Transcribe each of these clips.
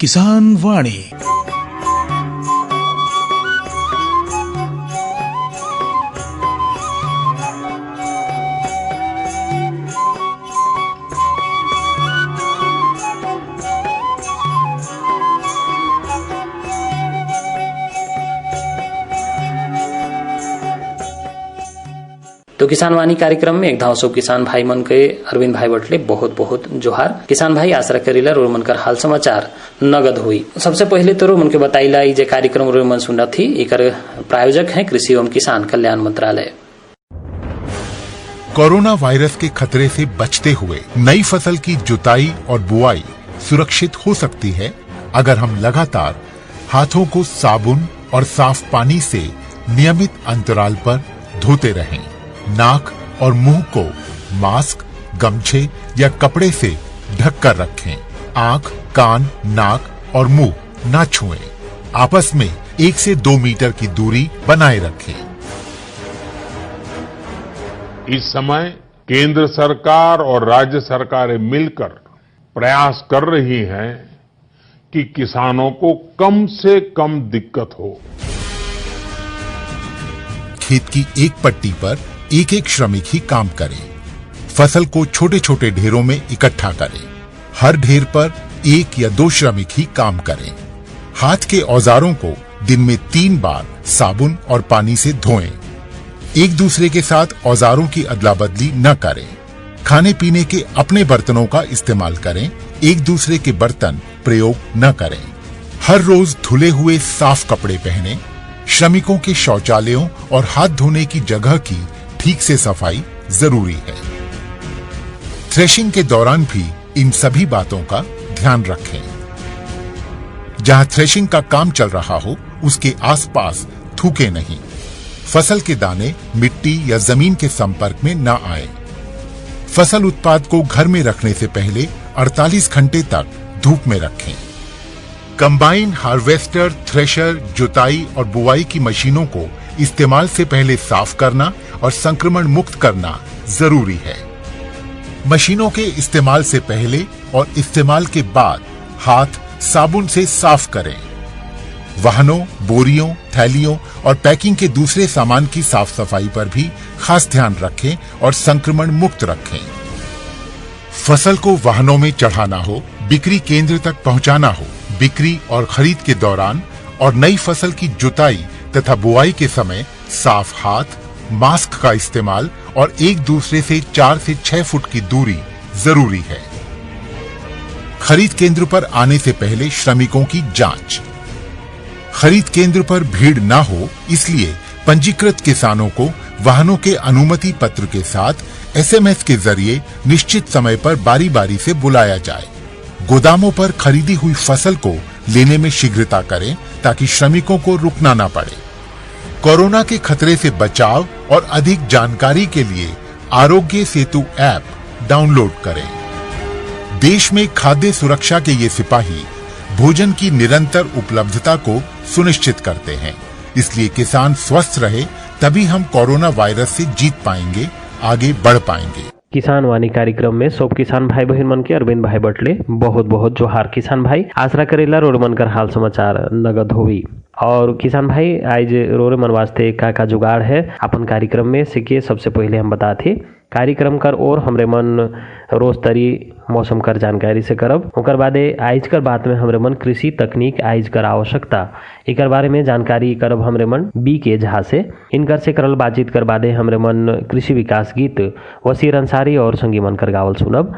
किसान वाणी। तो किसान वाणी कार्यक्रम में एक धाव सो किसान भाई मन के अरविंद भाई बटले बहुत बहुत जोहार। किसान भाई आशा करेला रोल मन कर हाल समाचार नगद हुई। सबसे पहले तो रोल मन के बताइला ये कार्यक्रम रोल मन सुना थी, एकर प्रायोजक है कृषि एवं किसान कल्याण मंत्रालय। कोरोना वायरस के खतरे से बचते हुए नई फसल की जुताई और बुआई सुरक्षित हो सकती है अगर हम लगातार हाथों को साबुन और साफ पानी से नियमित अंतराल पर धोते रहें। नाक और मुंह को मास्क, गमछे या कपड़े से ढककर रखें। आंख, कान, नाक और मुंह न छुएं। आपस में 1 से 2 मीटर की दूरी बनाए रखें। इस समय केंद्र सरकार और राज्य सरकारें मिलकर प्रयास कर रही हैं कि किसानों को कम से कम दिक्कत हो। खेत की एक पट्टी पर एक एक श्रमिक ही काम करें। फसल को छोटे छोटे ढेरों में इकट्ठा करें। हर ढेर पर 1 या 2 श्रमिक ही काम करें। हाथ के औजारों को दिन में 3 बार साबुन और पानी से धोएं। एक दूसरे के साथ औजारों की अदला बदली न करें। खाने पीने के अपने बर्तनों का इस्तेमाल करें। एक दूसरे के बर्तन प्रयोग न करें। हर रोज धुले हुए साफ कपड़े पहनें। श्रमिकों के शौचालयों और हाथ धोने की जगह की ठीक से सफाई जरूरी है। थ्रेशिंग के दौरान भी इन सभी बातों का ध्यान रखें। जहां थ्रेशिंग का काम चल रहा हो उसके आसपास थूके नहीं। फसल के दाने मिट्टी या जमीन के संपर्क में न आए। फसल उत्पाद को घर में रखने से पहले 48 घंटे तक धूप में रखें। कंबाइन, हार्वेस्टर, थ्रेशर, जुताई और बुआई की मशीनों को इस्तेमाल से पहले साफ करना और संक्रमण मुक्त करना जरूरी है। मशीनों के इस्तेमाल से पहले और इस्तेमाल के बाद हाथ साबुन से साफ करें। वाहनों, बोरियों, थैलियों और पैकिंग के दूसरे सामान की साफ सफाई पर भी खास ध्यान रखें और संक्रमण मुक्त रखें। फसल को वाहनों में चढ़ाना हो, बिक्री केंद्र तक पहुंचाना हो, बिक्री और खरीद के दौरान और नई फसल की जुताई तथा बुआई के समय साफ हाथ, मास्क का इस्तेमाल और एक दूसरे से 4 से 6 फुट की दूरी जरूरी है। खरीद केंद्र पर आने से पहले श्रमिकों की जांच। खरीद केंद्र पर भीड़ न हो इसलिए पंजीकृत किसानों को वाहनों के अनुमति पत्र के साथ SMS के जरिए निश्चित समय पर बारी बारी से बुलाया जाए। गोदामों पर खरीदी हुई फसल को लेने में शीघ्रता करें ताकि श्रमिकों को रुकना न पड़े। कोरोना के खतरे से बचाव और अधिक जानकारी के लिए आरोग्य सेतु ऐप डाउनलोड करें। देश में खाद्य सुरक्षा के ये सिपाही भोजन की निरंतर उपलब्धता को सुनिश्चित करते हैं। इसलिए किसान स्वस्थ रहे तभी हम कोरोना वायरस से जीत पाएंगे, आगे बढ़ पाएंगे। किसान वाणी कार्यक्रम में सब किसान भाई बहन मन के अरविंद भाई बटले बहुत बहुत जोहार। किसान भाई आशा करेला रोड मन कर हाल समाचार नगद होई। और किसान भाई आज रोरे मन वास्ते का जुगाड़ है अपन कार्यक्रम में से के सबसे पहले हम बताते कार्यक्रम कर और हमरे मन रोज तरी मौसम कर जानकारी से करब। ओकर बादे आज कर बात में हमरे मन कृषि तकनीक आज कर आवश्यकता एकर बारे में जानकारी करब हमरे मन बी के झा से। इनकर से करल बातचीत कर बादे हमरे मन कृषि विकास गीत वसीर अंसारी और संगी मन कर गावल सुनब।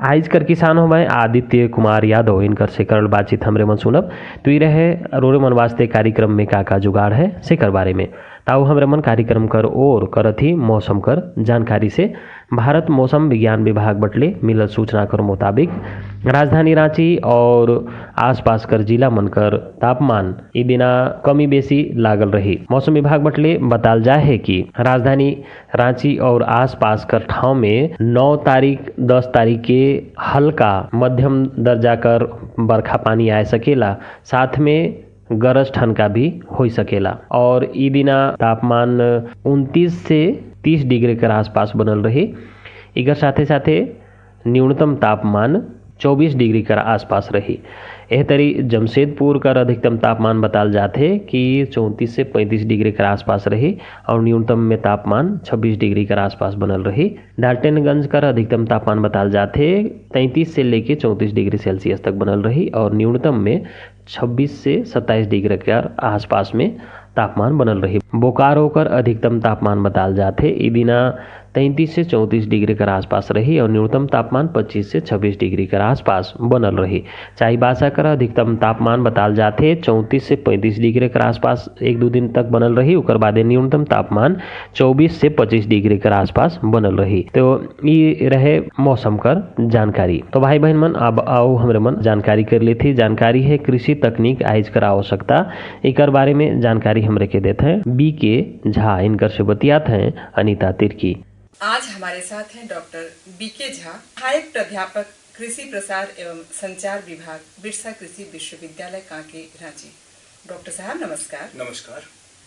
आज कर किसान हो मैं आदित्य कुमार यादव इनकर से करल बातचीत हमरे मन सुनब। तो ये रहे रोरे मन वास्ते कार्यक्रम में का जुगाड़ है से कर बारे में ताऊ हमरे मन कार्यक्रम कर और करत ही मौसम कर जानकारी से। भारत मौसम विज्ञान विभाग बटले मिलल सूचना कर मुताबिक राजधानी रांची और आसपास कर जिला मन कर तापमान ई दिना कमी बेसी लागल रही। मौसम विभाग बटले बताल जाए है कि राजधानी रांची और आसपास कर ठाव में 9 तारीख 10 तारीख के हल्का मध्यम दर्जा कर बरखा पानी आ सकेला, साथ में गरज ठनका भी हो सकेला। और ई दिना तापमान 29 से 30 डिग्री के आसपास बनल रही। इकर साथे साथे न्यूनतम तापमान 24 डिग्री कर आसपास रही। एह तरी जमशेदपुर कर अधिकतम तापमान बताल जाथे कि 34 से 35 डिग्री कर आसपास रही और न्यूनतम में तापमान 26 डिग्री कर आसपास बनल रही। डाल्टनगंज कर अधिकतम तापमान बताल जाथे 33 से लेके 34 डिग्री सेल्सियस तक बनल रही और न्यूनतम में 26 से 27 डिग्री के आसपास में तापमान बनल रही। बोकारो कर अधिकतम तापमान बताल जाथे ई दिना 33 से 34 डिग्री के आसपास रही और न्यूनतम तापमान 25 से 26 डिग्री के आसपास बनल रही। चाईबासा कर अधिकतम तापमान बताल जाथे 34 से 35 डिग्री के आसपास एक दो दिन तक बनल रही। उकर बाद न्यूनतम तापमान 24 से 25 डिग्री के आसपास बनल रही। तो ये रहे मौसम कर जानकारी। तो भाई बहन मन अब आओ हमरे मन जानकारी कर ली थी। जानकारी है कृषि तकनीक आइज कर आवश्यकता, एक बारे में जानकारी हमरे के देते हैं BK झा। इनकर से बतियात हैं अनीता तिर्की। आज हमारे साथ हैं डॉक्टर BK झा, सहायक प्राध्यापक कृषि प्रसार एवं संचार विभाग, बिरसा कृषि विश्वविद्यालय कांके, रांची। डॉक्टर साहब नमस्कार। नमस्कार।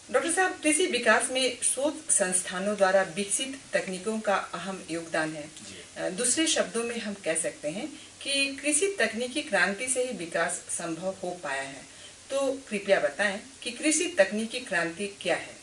डॉक्टर साहब, कृषि विकास में शोध संस्थानों द्वारा विकसित तकनीकों का अहम योगदान है। दूसरे शब्दों में हम कह सकते हैं कि कृषि तकनीकी क्रांति से ही विकास संभव हो पाया है। तो कृपया बताएं कि कृषि तकनीकी क्रांति क्या है।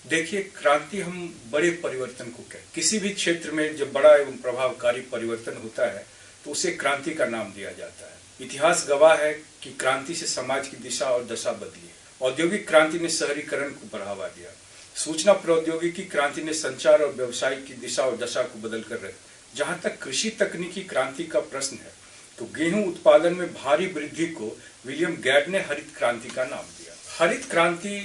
देखिए, क्रांति हम बड़े परिवर्तन को कहते हैं। किसी भी क्षेत्र में जब बड़ा एवं प्रभावकारी परिवर्तन होता है तो उसे क्रांति का नाम दिया जाता है। इतिहास गवाह है कि क्रांति से समाज की दिशा और दशा बदली है। औद्योगिक क्रांति ने शहरीकरण को बढ़ावा दिया। सूचना प्रौद्योगिकी क्रांति ने संचार और व्यवसाय की दिशा और दशा को बदल कर रखा। जहां तक कृषि तकनीकी क्रांति का प्रश्न है तो गेहूं उत्पादन में भारी वृद्धि को विलियम गैड ने हरित क्रांति का नाम दिया। हरित क्रांति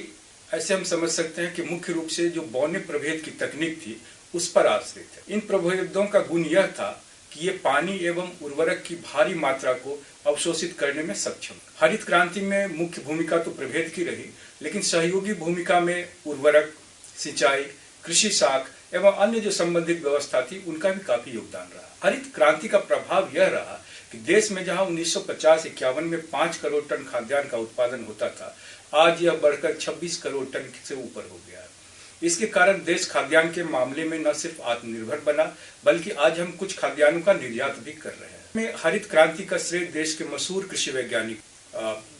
ऐसे हम समझ सकते हैं कि मुख्य रूप से जो बौने प्रभेद की तकनीक थी उस पर आश्रित है। इन प्रभेदों का गुण यह था कि ये पानी एवं उर्वरक की भारी मात्रा को अवशोषित करने में सक्षम। हरित क्रांति में मुख्य भूमिका तो प्रभेद की रही, लेकिन सहयोगी भूमिका में उर्वरक, सिंचाई, कृषि शाख एवं अन्य जो संबंधित व्यवस्था थी उनका भी काफी योगदान रहा। हरित क्रांति का प्रभाव यह रहा कि देश में जहां 1950-51 में 5 करोड़ टन खाद्यान्न का उत्पादन होता था, आज यह बढ़कर 26 करोड़ टन से ऊपर हो गया है। इसके कारण देश खाद्यान्न के मामले में न सिर्फ आत्मनिर्भर बना, बल्कि आज हम कुछ खाद्यान्नों का निर्यात भी कर रहे हैं। में हरित क्रांति का श्रेय देश के मशहूर कृषि वैज्ञानिक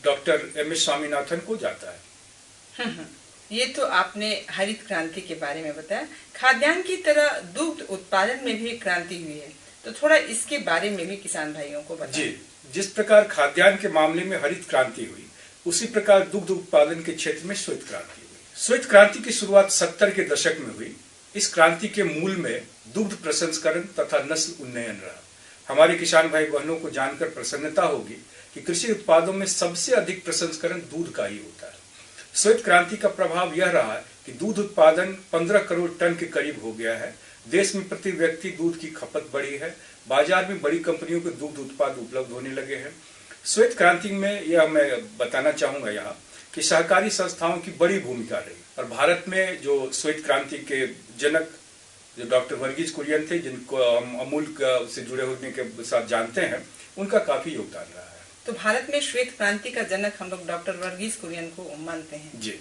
डॉक्टर MS स्वामीनाथन को जाता है। ये तो आपने हरित क्रांति के बारे में बताया। खाद्यान्न की तरह दुग्ध उत्पादन में भी क्रांति हुई है, तो थोड़ा इसके बारे में भी किसान भाइयों को बताएं। जी, जिस प्रकार खाद्यान्न के मामले में हरित क्रांति हुई, उसी प्रकार दुग्ध उत्पादन के क्षेत्र में श्वेत क्रांति हुई। श्वेत क्रांति की शुरुआत 70 के दशक में हुई। इस क्रांति के मूल में दुग्ध प्रसंस्करण तथा नस्ल उन्नयन रहा। हमारे किसान भाई बहनों को जानकर प्रसन्नता होगी कि कृषि उत्पादों में सबसे अधिक प्रसंस्करण दूध का ही होता है। श्वेत क्रांति का प्रभाव यह रहा है कि दूध उत्पादन 15 करोड़ टन के करीब हो गया है। देश में प्रति व्यक्ति दूध की खपत बढ़ी है। बाजार में बड़ी कंपनियों के दुग्ध उत्पाद उपलब्ध होने लगे हैं। श्वेत क्रांति में यह मैं बताना चाहूंगा यहाँ कि सहकारी संस्थाओं की बड़ी भूमिका रही और भारत में जो श्वेत क्रांति के जनक जो डॉक्टर वर्गीज कुरियन थे, जिनको हम अमूल से जुड़े होने के साथ जानते हैं, उनका काफी योगदान रहा है। तो भारत में श्वेत क्रांति का जनक हम लोग डॉक्टर वर्गीज कुरियन को मानते हैं। जी।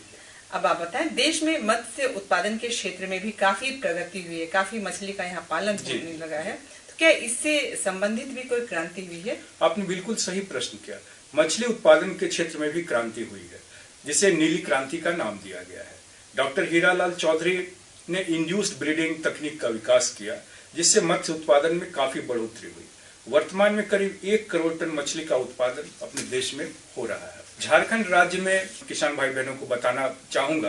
अब आप बताएं, देश में मत्स्य उत्पादन के क्षेत्र में भी काफी प्रगति हुई है, काफी मछली का यहाँ पालन होने लगा है, तो क्या इससे संबंधित भी कोई क्रांति हुई है? आपने बिल्कुल सही प्रश्न किया। मछली उत्पादन के क्षेत्र में भी क्रांति हुई है, जिसे नीली क्रांति का नाम दिया गया है। डॉक्टर हीरालाल चौधरी ने इंड्यूस्ड ब्रीडिंग तकनीक का विकास किया, जिससे मत्स्य उत्पादन में काफी बढ़ोतरी हुई। वर्तमान में करीब 1 करोड़ टन मछली का उत्पादन अपने देश में हो रहा है। झारखंड राज्य में किसान भाई बहनों को बताना चाहूंगा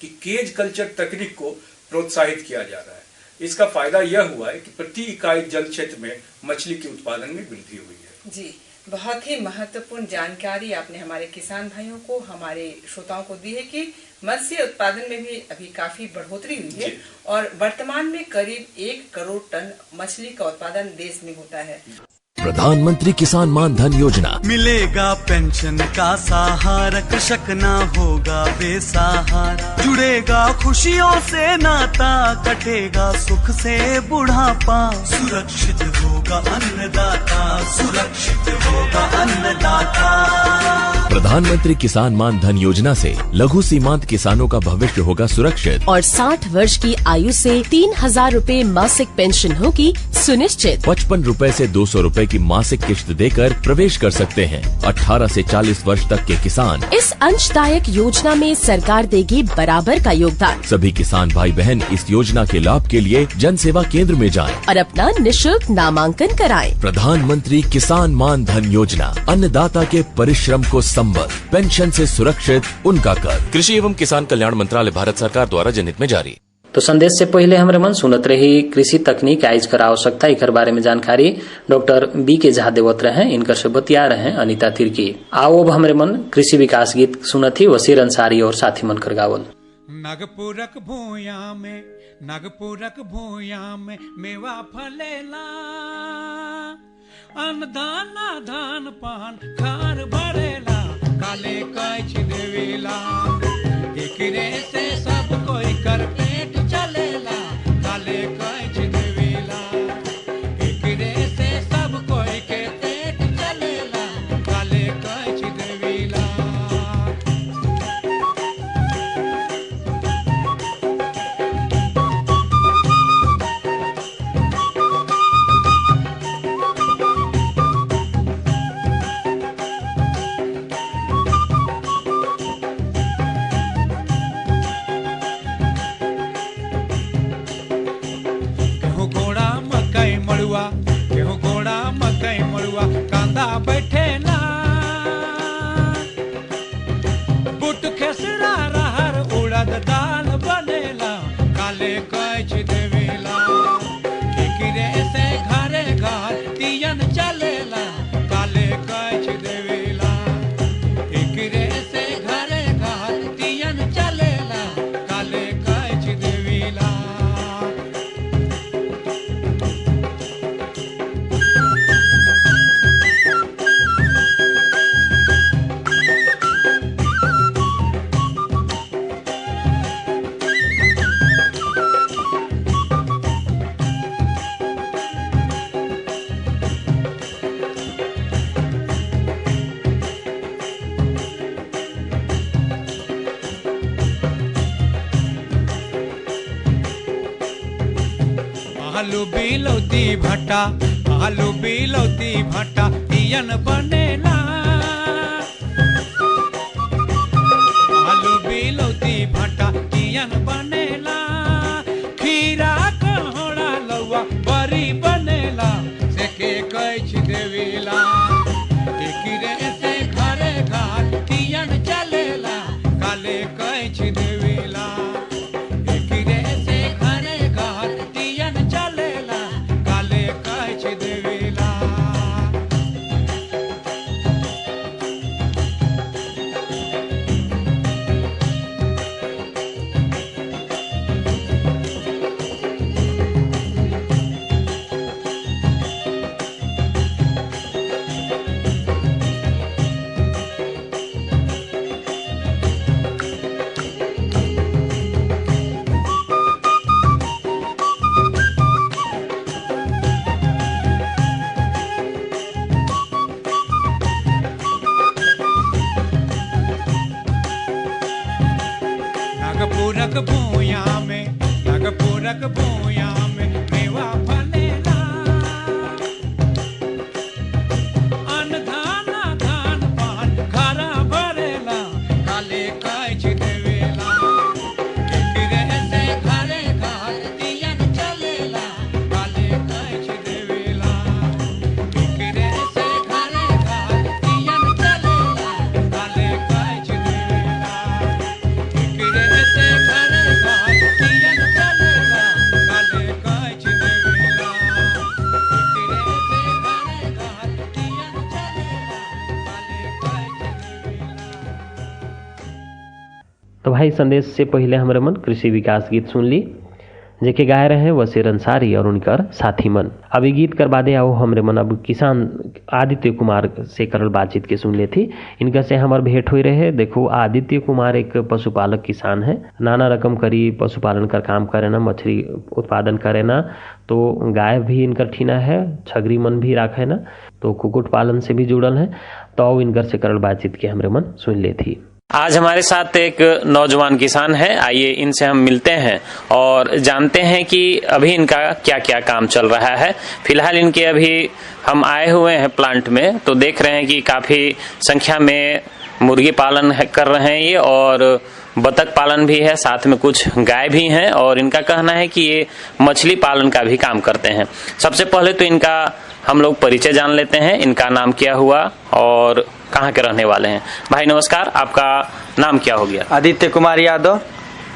कि केज कल्चर तकनीक को प्रोत्साहित किया जा रहा है। इसका फायदा यह हुआ है कि प्रति इकाई जल क्षेत्र में मछली के उत्पादन में वृद्धि हुई है। जी, बहुत ही महत्वपूर्ण जानकारी आपने हमारे किसान भाइयों को, हमारे श्रोताओं को दी है कि मत्स्य उत्पादन में भी अभी काफी बढ़ोतरी हुई है और वर्तमान में करीब 1 करोड़ टन मछली का उत्पादन देश में होता है। प्रधानमंत्री किसान मान धन योजना, मिलेगा पेंशन का सहारा, कृषक ना होगा बेसहारा, जुड़ेगा खुशियों से नाता, कटेगा सुख से बुढ़ापा, सुरक्षित होगा अन्नदाता, सुरक्षित होगा अन्नदाता। प्रधानमंत्री किसान मान धन योजना से लघु सीमांत किसानों का भविष्य होगा सुरक्षित और 60 वर्ष की आयु से 3,000 रूपए मासिक पेंशन होगी सुनिश्चित। 55 रुपए से 200 रुपए की मासिक किश्त देकर प्रवेश कर सकते हैं। 18 से 40 वर्ष तक के किसान इस अंशदायक योजना में सरकार देगी बराबर का योगदान। सभी किसान भाई बहन इस योजना के लाभ के लिए जन सेवा केंद्र में जाएं और अपना निशुल्क नामांकन कराएं। प्रधानमंत्री किसान मान धन योजना, अन्नदाता के परिश्रम को संबल, पेंशन से सुरक्षित उनका कर। कृषि एवं किसान कल्याण मंत्रालय, भारत सरकार द्वारा जनहित में जारी। तो संदेश से पहले हमरे मन सुनत रही कृषि तकनीक आइज कर आवश्यकता इकर बारे में जानकारी डॉक्टर बी के झा देवत रहे, इनकर से बतिया रहे अनिता तिर्की। आओ अब हमरे मन कृषि विकास गीत सुनत ही वसीर अंसारी और साथी मन कर गावल। नागपुरक भूया में मेवा फलेला, अन्नदाना धान पान खार भरेला, काले कछ देवेला, एकरे से सब कोई कर पेट चलेला, काले कछ देवेला, एकरे से सब कोई के पेट चलेला, काले कछ देवेला। गेहूं घोड़ा मकई मड़ुआ कांदा बैठेला, बुट खेसरा रहर उड़द दाल बनेला, काले कछ देवेला, एकरे से घरे घर तियन चलेला, काले कछ देवेला, एकरे से घरे घर तियन चलेला, काले कछ देवेला। आलू बिलौती भट्टा तियन बनेला, आलू बिलौती भट्टा तियन बनेला, खीरा कोहड़ा लौआ बरी बनेला, सेके कछ देवेला, एकरे से घरे घर तियन चलेला, काले कछ देवेला, एकरे से घरे घर तियन चलेला, काले कछ देवेला। नागपुरक भूया में मेवा फलेला, अन्नदाना धान पान खारा भरेला, काले कछ देवेला, एकरे से घरे घर तियन चलेला, काले कछ देवेला, एकरे से घरे घर तियन चलेला, काले कछ देवेला, एकरे से घरे घर तियन चलेला, काले कछ देवेला, एकरे से घरे घर तियन चलेला, काले कछ देवेला। तो भाई संदेश से पहले हमारे मन कृषि विकास गीत सुन ली, जेके गाय रहे वसीर अंसारी और उनकर साथी मन। अभी गीत कर बादे आओ हमरे मन अब किसान आदित्य कुमार से करल बातचीत के सुन लेती। इनका से हमार भेंट हुई रहे। देखो आदित्य कुमार एक पशुपालक किसान है, नाना रकम करी पशुपालन का काम करे ना, मछली उत्पादन करे ना, तो गाय भी इनकर ठीना है, छगरी मन भी राखे ना, तो कुक्कुट पालन से भी जुड़ल है। तो इनकर से करल बातचीत के हमरे मन सुन लेती। आज हमारे साथ एक नौजवान किसान है, आइए इनसे हम मिलते हैं और जानते हैं कि अभी इनका क्या क्या काम चल रहा है। फिलहाल इनके अभी हम आए हुए हैं प्लांट में, तो देख रहे हैं कि काफी संख्या में मुर्गी पालन कर रहे हैं ये, और बतख पालन भी है, साथ में कुछ गाय भी हैं, और इनका कहना है कि ये मछली पालन का भी काम करते हैं। सबसे पहले तो इनका हम लोग परिचय जान लेते हैं, इनका नाम क्या हुआ और कहाँ के रहने वाले हैं। भाई नमस्कार, आपका नाम क्या हो गया? आदित्य कुमार यादव।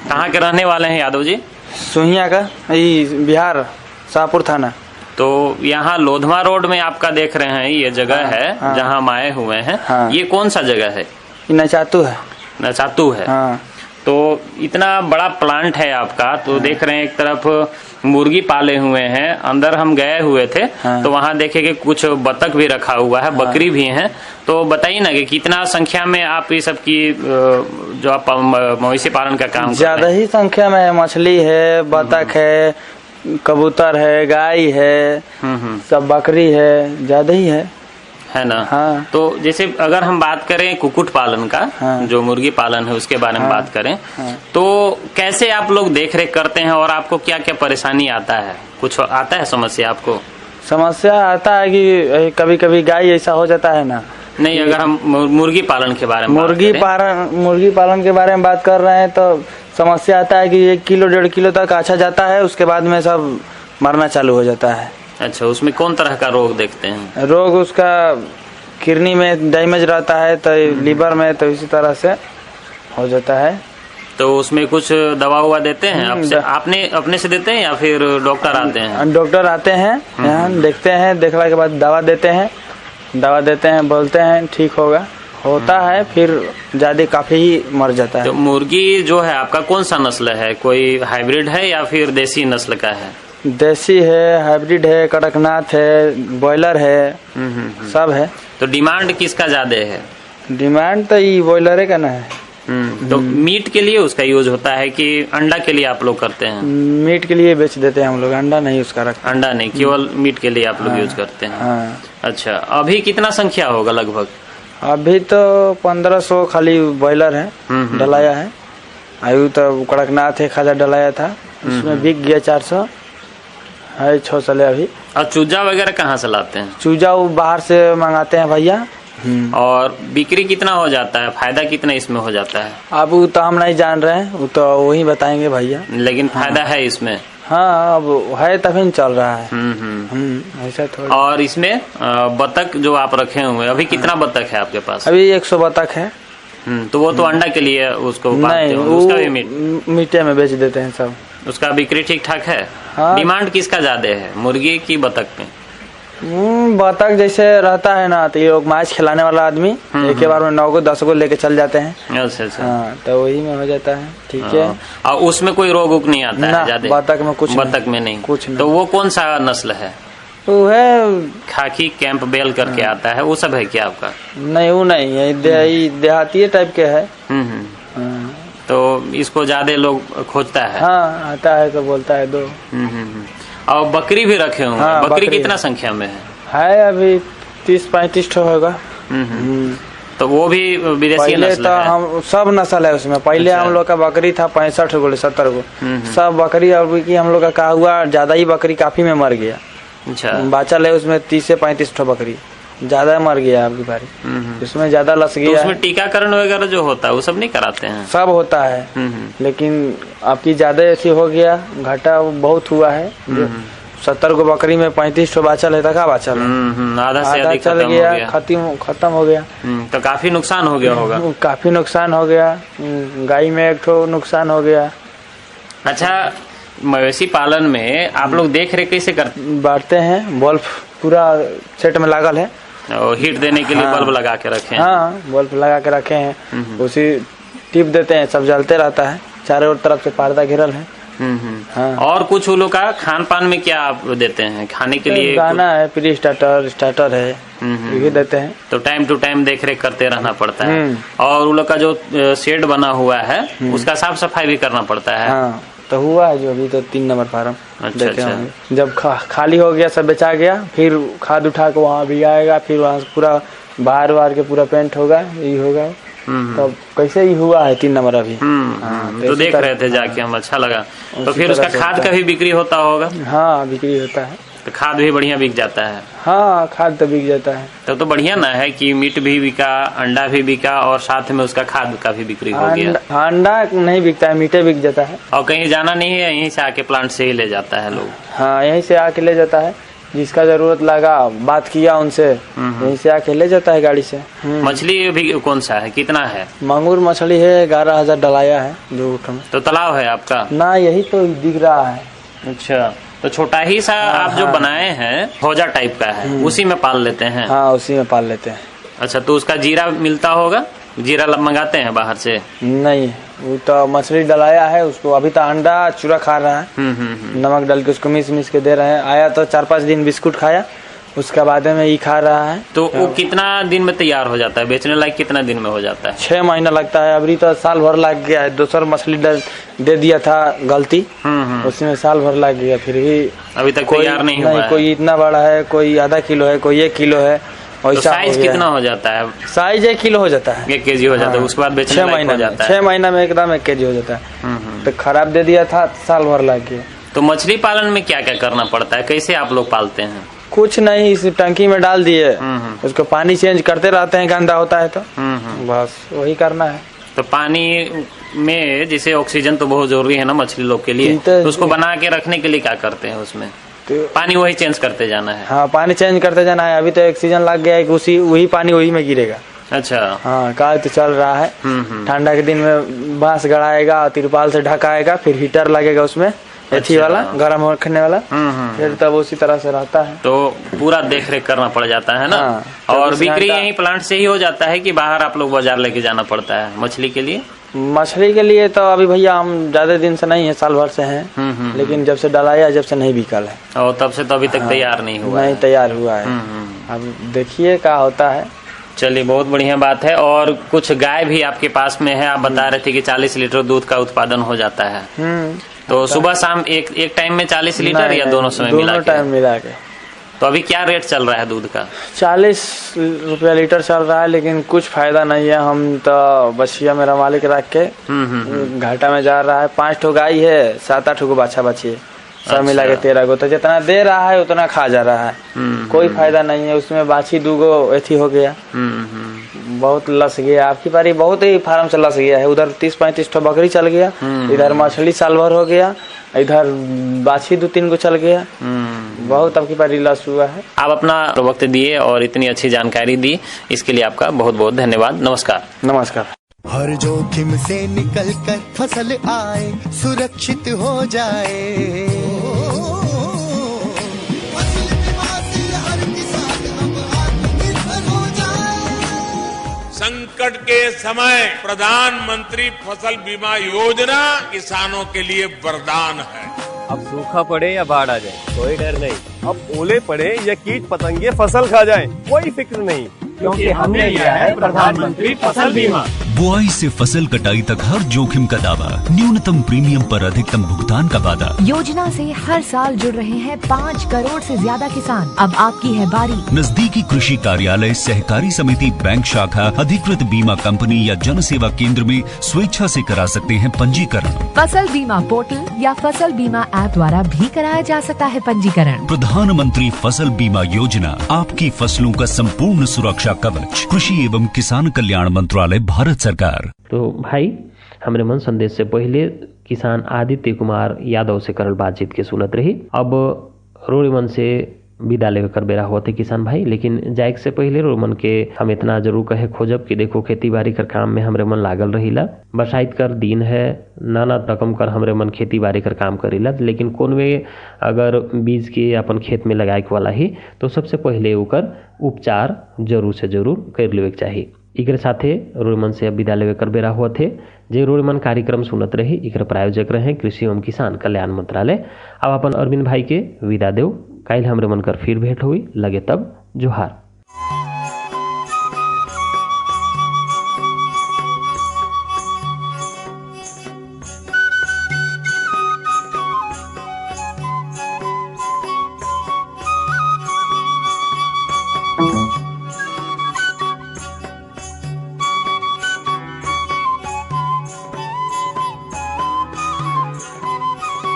कहाँ के रहने वाले हैं यादव जी? सोहिया का, यही बिहार, शाहपुर थाना। तो यहाँ लोधमा रोड में आपका देख रहे हैं ये जगह है, हाँ। जहाँ हम आए हुए हैं। हाँ। ये कौन सा जगह है? नचातू है। नचातू है। हाँ। तो इतना बड़ा प्लांट है आपका, तो देख रहे हैं एक तरफ मुर्गी पाले हुए हैं, अंदर हम गए हुए थे। हाँ। तो वहाँ देखे कि कुछ बतख भी रखा हुआ है, बकरी भी हैं। तो बताइए ना कि कितना संख्या में आप ये सब की जो आप मवेशी पालन का काम ज्यादा ही संख्या में है। मछली है, बतख है, कबूतर है, गाय है, सब बकरी है, ज्यादा ही है ना? हाँ। तो जैसे अगर हम बात करें कुक्कुट पालन का, हाँ। जो मुर्गी पालन है उसके बारे में हाँ। बात करें, हाँ। तो कैसे आप लोग देख रेख करते हैं और आपको क्या क्या परेशानी आता है? कुछ आता है समस्या आपको? समस्या आता है कि कभी कभी गाय ऐसा हो जाता है ना। नहीं, अगर हम मुर्गी पालन के बारे में मुर्गी पालन के बारे में बात कर रहे हैं तो समस्या आता है कि 1 किलो 1.5 किलो तक अच्छा जाता है, उसके बाद में सब मरना चालू हो जाता है। अच्छा, उसमें कौन तरह का रोग देखते हैं? रोग उसका किडनी में डैमेज रहता है, तो लीवर में, तो इसी तरह से हो जाता है। तो उसमें कुछ दवा हुआ देते हैं आपसे? आपने अपने से देते हैं या फिर डॉक्टर आते हैं? डॉक्टर आते हैं यहाँ, देखते हैं, देखने के बाद दवा देते हैं, बोलते हैं ठीक होता है, फिर ज्यादा काफी ही मर जाता है। तो मुर्गी जो है आपका कौन सा नस्ल है? कोई हाइब्रिड है या फिर देसी नस्ल का है? देसी है, हाइब्रिड है, कड़कनाथ है, बॉयलर है, सब है। तो डिमांड किसका ज्यादा है? डिमांड तो ये बॉयलर का ना है। तो मीट के लिए उसका यूज होता है कि अंडा के लिए आप लोग करते हैं? मीट के लिए बेच देते हैं हम लोग, अंडा नहीं उसका रखते। अंडा नहीं, केवल मीट के लिए आप लोग यूज करते हैं। हाँ। अच्छा, अभी कितना संख्या होगा लगभग? अभी तो 1500 खाली बॉयलर है, डलाया है। आयु तो कड़कनाथ 1000 डलाया था, उसमें बिक गया 400 है, 6 साले अभी। और चूजा वगैरह कहाँ से लाते हैं? चूजा वो बाहर से मंगाते हैं भैया। और बिक्री कितना हो जाता है, फायदा कितना इसमें हो जाता है? अब वो तो हम नहीं जान रहे हैं, वो तो वही बताएंगे भैया। लेकिन फायदा है इसमें? हाँ, अब है तभी चल रहा है। ऐसा थोड़ा। और इसमें बतख जो आप रखे हुए, अभी कितना बतख है आपके पास? अभी 100 बतख है। तो वो तो अंडा के लिए उसको नहीं, उसका भी मीटे में बेच देते हैं सब। उसका बिक्री ठीक ठाक है? हाँ। डिमांड किसका ज्यादा है, मुर्गी की बतख में? बतख जैसे रहता है ना, तो ये मैच खिलाने वाला आदमी एक के बार में 9 को 10 को लेके चल जाते हैं। अच्छा। हाँ, तो वही में हो जाता है। ठीक है। और उसमें कोई रोग उग नहीं आता है ज्यादा? बतख में बतख में नहीं कुछ नहीं। तो वो कौन सा नस्ल है? वो है खाकी कैंप बेल करके आता है, वो सब है क्या आपका? नहीं, वो नहीं है, देहाती टाइप के है। तो इसको ज्यादा लोग खोजता है? हाँ, आता है तो बोलता है दो। और बकरी भी रखे होंगे? हाँ, बकरी कितना संख्या में है? अभी 30-35 होगा। तो वो भी विदेशी नस्ल है? हम सब नस्ल है उसमें। पहले अच्छा। हम लोग का बकरी था 65 गो 70 गो, सब बकरी। अब की हम लोग का कहा हुआ ज्यादा ही बकरी काफी में मर गया। अच्छा। बचा ले उसमें 30 से 35 बकरी, ज्यादा मर गया आपकी बारी। उसमें ज्यादा लस गया। तो उसमें टीकाकरण वगैरह जो होता है वो सब नहीं कराते हैं? सब होता है, लेकिन आपकी ज्यादा ऐसी हो गया, घाटा बहुत हुआ है। 70 को बकरी में 35 बाचल है, तक बाचल है, आधा से अधिक चल गया, खत्म हो गया। तो काफी नुकसान हो गया होगा? काफी नुकसान हो गया। गाय में एक ठो नुकसान हो गया। अच्छा, मवेशी पालन में आप लोग देख रेख कैसे करते? बांटते हैं, बल्ब पूरा सेट में लागल है, और हीट देने के लिए बल्ब लगा के रखे हैं? हाँ, बल्ब लगा के रखे हैं, उसी टिप देते हैं, सब जलते रहता है, चारों तरफ से पर्दा घेरल है। हाँ। और कुछ लोग का खान पान में क्या आप देते हैं खाने के लिए? दाना है, प्री स्टार्टर है, ये देते हैं। तो टाइम टू टाइम देख रेख करते रहना पड़ता है। और उन लोग का जो शेड बना हुआ है उसका साफ सफाई भी करना पड़ता है? हाँ, तो हुआ है जो अभी तो 3 नंबर फार्म। अच्छा। जब खाली हो गया, सब बेचा गया, फिर खाद उठा के वहाँ भी आएगा, फिर वहाँ पूरा बाहर के पूरा पेंट होगा, यही होगा। तब कैसे ही हुआ है 3 नंबर अभी। हाँ, तो देख रहे थे जाके हम, अच्छा लगा। तो फिर उसका खाद का भी बिक्री होता होगा? हाँ, बिक्री होता है। तो खाद भी बढ़िया बिक जाता है? हाँ, खाद तो बिक जाता है। तब तो बढ़िया ना है कि मीट भी बिका, अंडा भी बिका और साथ में उसका खाद का भी बिक्री हो गया। अंडा नहीं बिकता है, मीटे बिक जाता है। और कहीं जाना नहीं है, यहीं से आके प्लांट से ही ले जाता है लोग? हाँ, यहीं से आके ले जाता है, जिसका जरूरत लगा बात किया उनसे, यहीं से आके ले जाता है गाड़ी से। मछली भी कौन सा है, कितना है? मांगुर मछली है, 11,000 डलाया है 2 में। तो तालाब है आपका? ना, यही तो दिख रहा है। अच्छा, तो छोटा ही सा आप जो बनाए हैं हौजा टाइप का है, उसी में पाल लेते हैं? हाँ, उसी में पाल लेते हैं। अच्छा, तो उसका जीरा मिलता होगा? जीरा मंगाते हैं बाहर से? नहीं, वो तो मछली डलाया है, उसको अभी तो अंडा चूरा खा रहा है। नमक डाल के उसको मिस के दे रहे हैं। आया तो 4-5 दिन बिस्कुट खाया, उसके बाद में ये खा रहा है। तो वो कितना दिन में तैयार हो जाता है, बेचने लायक कितना दिन में हो जाता है? 6 महीना लगता है। अभी तो साल भर लग गया है। दूसरा मछली दे दिया था गलती, उसमें साल भर लग गया, फिर भी अभी तक तैयार नहीं हुआ है। कोई इतना बड़ा है, कोई आधा किलो है, कोई 1 किलो है। तो साइज कितना हो जाता है? साइज 1 किलो हो जाता है, 1 केजी हो जाता है। उसके बाद बेचने लायक हो जाता है। 6 महीना में एकदम 1 केजी हो जाता है। तो खराब दे दिया था, साल भर लग गया। तो मछली पालन में क्या क्या करना पड़ता है, कैसे आप लोग पालते हैं? कुछ नहीं, इस टंकी में डाल दिए, उसको पानी चेंज करते रहते हैं, गंदा होता है तो बस वही करना है। तो पानी में जैसे ऑक्सीजन तो बहुत जरूरी है ना मछली लोग के लिए, तो उसको बना के रखने के लिए क्या करते हैं उसमें? तो पानी वही चेंज करते जाना है? हाँ, पानी चेंज करते जाना है। अभी तो ऑक्सीजन लग गया है कि वही पानी वही में गिरेगा। अच्छा, हाँ, कार्य तो चल रहा है। ठंडा के दिन में बांस गड़ाएगा, तिरपाल से ढकाएगा, फिर हीटर लगेगा उसमें, एथी वाला गर्म रखने वाला, फिर तब उसी तरह से रहता है। तो पूरा देख रेख करना पड़ जाता है ना। और बिक्री यही प्लांट से ही हो जाता है कि बाहर आप लोग बाजार लेके जाना पड़ता है मछली के लिए? मछली के लिए तो अभी भैया हम ज्यादा दिन से नहीं है, साल भर से हैं। लेकिन जब से डलाया, जब से नहीं बिकल है। और तब से तो अभी तक तैयार नहीं हुआ? नहीं तैयार हुआ है। अब देखिए क्या होता है। चलिए, बहुत बढ़िया बात है। और कुछ गाय भी आपके पास में है, आप बता रहे थे कि 40 लीटर दूध का उत्पादन हो जाता है। तो सुबह शाम एक टाइम में 40 लीटर या दोनों समय मिला के? दोनों टाइम मिला के। तो अभी क्या रेट चल रहा है दूध का? 40 रुपया लीटर चल रहा है, लेकिन कुछ फायदा नहीं है। हम तो बछिया मेरा मालिक रख के घाटा में जा रहा है। 5 ठो गाय है, 7-8 को बाछा बची है, सब मिला के 13 गो। तो जितना दे रहा है उतना खा जा रहा है, कोई फायदा नहीं है उसमें। बाछी 2 गो एथी हो गया, बहुत लस गया। आपकी बारी बहुत ही फार्म से लस गया है। उधर 30-35 ठो बकरी चल गया, इधर मछली साल भर हो गया, इधर बाछी 2-3 गो चल गया। बहुत आपकी बारी लस हुआ है। आप अपना वक्त दिए और इतनी अच्छी जानकारी दी, इसके लिए आपका बहुत बहुत धन्यवाद। नमस्कार। नमस्कार। हर जोखिम से निकल कर फसल आए, सुरक्षित हो जाए। फसल बीमा से हर किसान अब आत्मनिर्भर हो जाए। संकट के समय प्रधानमंत्री फसल बीमा योजना किसानों के लिए वरदान है। अब सूखा पड़े या बाढ़ आ जाए, कोई डर नहीं। अब ओले पड़े या कीट पतंगे फसल खा जाए, कोई फिक्र नहीं, क्योंकि हमने लिया है प्रधानमंत्री फसल बीमा। बुआई से फसल कटाई तक हर जोखिम का दावा, न्यूनतम प्रीमियम पर अधिकतम भुगतान का वादा। योजना से हर साल जुड़ रहे हैं 5 करोड़ से ज्यादा किसान। अब आपकी है बारी। नजदीकी कृषि कार्यालय, सहकारी समिति, बैंक शाखा, अधिकृत बीमा कंपनी या जन सेवा केंद्र में स्वेच्छा से करा सकते हैं पंजीकरण। फसल बीमा पोर्टल या फसल बीमा ऐप द्वारा भी कराया जा सकता है पंजीकरण। प्रधानमंत्री फसल बीमा योजना, आपकी फसलों का संपूर्ण सुरक्षा कवच। कृषि एवं किसान कल्याण मंत्रालय, भारत सरकार। तो भाई, हमरे मन संदेश से पहले किसान आदित्य कुमार यादव से करल बातचीत के सुनत रही। अब रोड़ी मन से विदा लेवे कर बेरा होते किसान भाई, लेकिन जायक से पहले रोड़ी मन के हम इतना जरूर कहे खोजब कि देखो खेती बाड़ी कर काम में हमरे मन लागल रहीला। बरसाइत कर दिन है, नाना रकम कर हमरे मन खेती बाड़ी कर काम करेला, लेकिन कौन में अगर बीज के अपन खेत में लगाए वाला ही तो सबसे पहले ओकर उपचार जरूर से जरूर कर लेवे के चाहिए। इकरे साथे रोड़मन से अब विदा लेवे कर बेरा हुआ थे। जे रोड़मन कार्यक्रम सुनत रही, इकर प्रायोजक रहे कृषि एवं किसान कल्याण मंत्रालय। अब अपन अरविंद भाई के विदा देव। काल हमरे मन कर फिर भेंट हुई, लगे तब जोहार।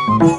है।